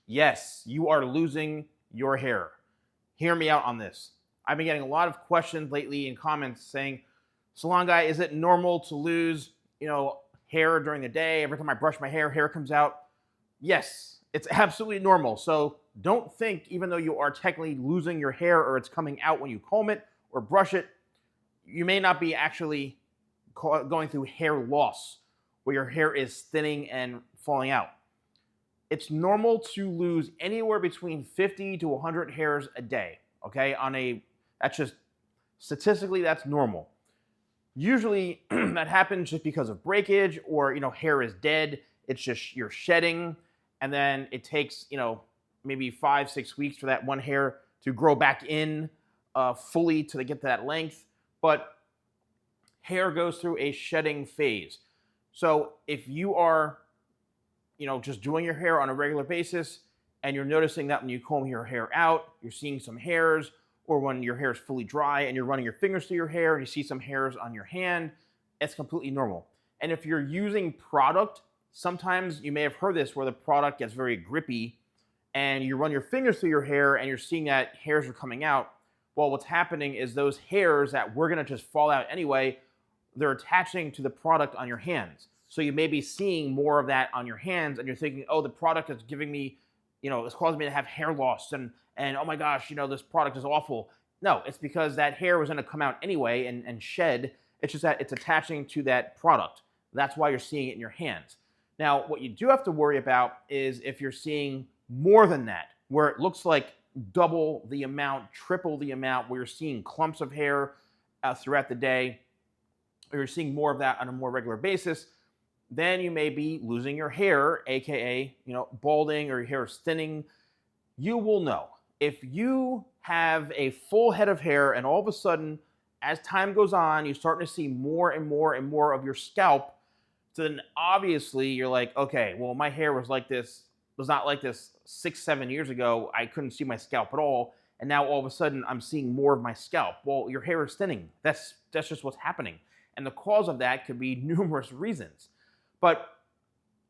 Yes, you are losing your hair. Hear me out on this. I've been getting a lot of questions lately in comments saying, Salon Guy, is it normal to lose, hair during the day? Every time I brush my hair, hair comes out. Yes, it's absolutely normal. So don't think, even though you are technically losing your hair or it's coming out when you comb it or brush it, you may not be actually going through hair loss where your hair is thinning and falling out. It's normal to lose anywhere between 50 to 100 hairs a day. Okay, that's just statistically that's normal. Usually that happens just because of breakage or hair is dead. It's just you're shedding, and then it takes maybe 5-6 weeks for that one hair to grow back in fully to get to that length. But hair goes through a shedding phase. So if you are just doing your hair on a regular basis and you're noticing that when you comb your hair out, you're seeing some hairs, or when your hair is fully dry and you're running your fingers through your hair and you see some hairs on your hand, it's completely normal. And if you're using product, sometimes you may have heard this where the product gets very grippy and you run your fingers through your hair and you're seeing that hairs are coming out. Well, what's happening is those hairs that were going to just fall out anyway, they're attaching to the product on your hands. So you may be seeing more of that on your hands and you're thinking, oh, the product is giving me, it's causing me to have hair loss and oh my gosh, this product is awful. No, it's because that hair was going to come out anyway and shed. It's just that it's attaching to that product. That's why you're seeing it in your hands. Now, what you do have to worry about is if you're seeing more than that, where it looks like double the amount, triple the amount, where you're seeing clumps of hair throughout the day, or you're seeing more of that on a more regular basis, then you may be losing your hair, aka, balding, or your hair is thinning. You will know. If you have a full head of hair and all of a sudden, as time goes on, you're starting to see more and more and more of your scalp, so then obviously you're like, okay, well, my hair was not like this 6-7 years ago. I couldn't see my scalp at all. And now all of a sudden I'm seeing more of my scalp. Well, your hair is thinning. That's just what's happening. And the cause of that could be numerous reasons. But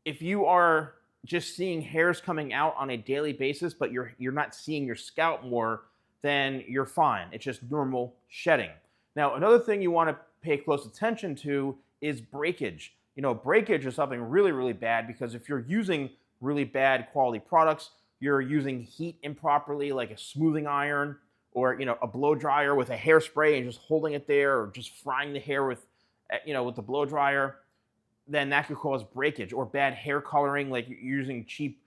if you are just seeing hairs coming out on a daily basis, but you're not seeing your scalp more, then you're fine. It's just normal shedding. Now, another thing you want to pay close attention to is breakage. Breakage is something really, really bad because if you're using really bad quality products, you're using heat improperly, like a smoothing iron or a blow dryer with a hairspray and just holding it there, or just frying the hair with the blow dryer, then that could cause breakage. Or bad hair coloring, like you're using cheap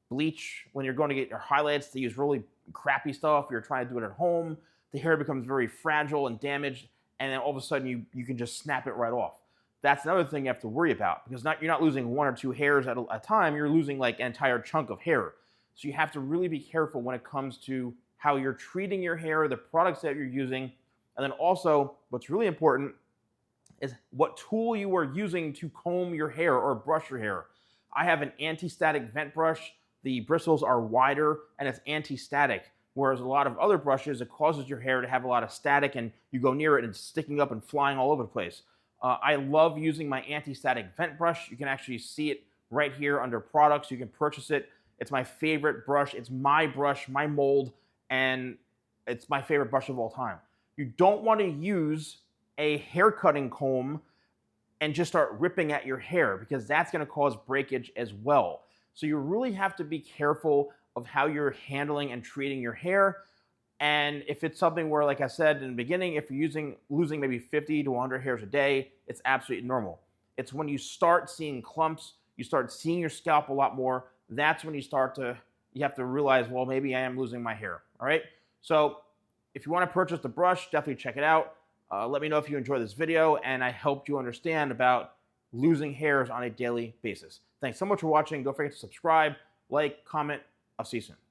bleach when you're going to get your highlights. They use really crappy stuff. You're trying to do it at home. The hair becomes very fragile and damaged, and then all of a sudden you can just snap it right off. That's another thing you have to worry about, because you're not losing 1 or 2 hairs at a time. You're losing like an entire chunk of hair. So you have to really be careful when it comes to how you're treating your hair, the products that you're using, and then also what's really important is what tool you are using to comb your hair or brush your hair. I have an anti-static vent brush. The bristles are wider and it's anti-static, whereas a lot of other brushes, it causes your hair to have a lot of static and you go near it and it's sticking up and flying all over the place. I love using my anti-static vent brush. You can actually see it right here under products. You can purchase it. It's my favorite brush. It's my brush, my mold, and it's my favorite brush of all time. You don't want to use a hair cutting comb and just start ripping at your hair, because that's going to cause breakage as well. So you really have to be careful of how you're handling and treating your hair. And if it's something where, like I said in the beginning, if you're losing maybe 50 to 100 hairs a day, it's absolutely normal. It's when you start seeing clumps, you start seeing your scalp a lot more, that's when you have to realize, well, maybe I am losing my hair. All right. So if you want to purchase the brush, definitely check it out. Let me know if you enjoyed this video and I helped you understand about losing hairs on a daily basis. Thanks so much for watching. Don't forget to subscribe, like, comment. I'll see you soon.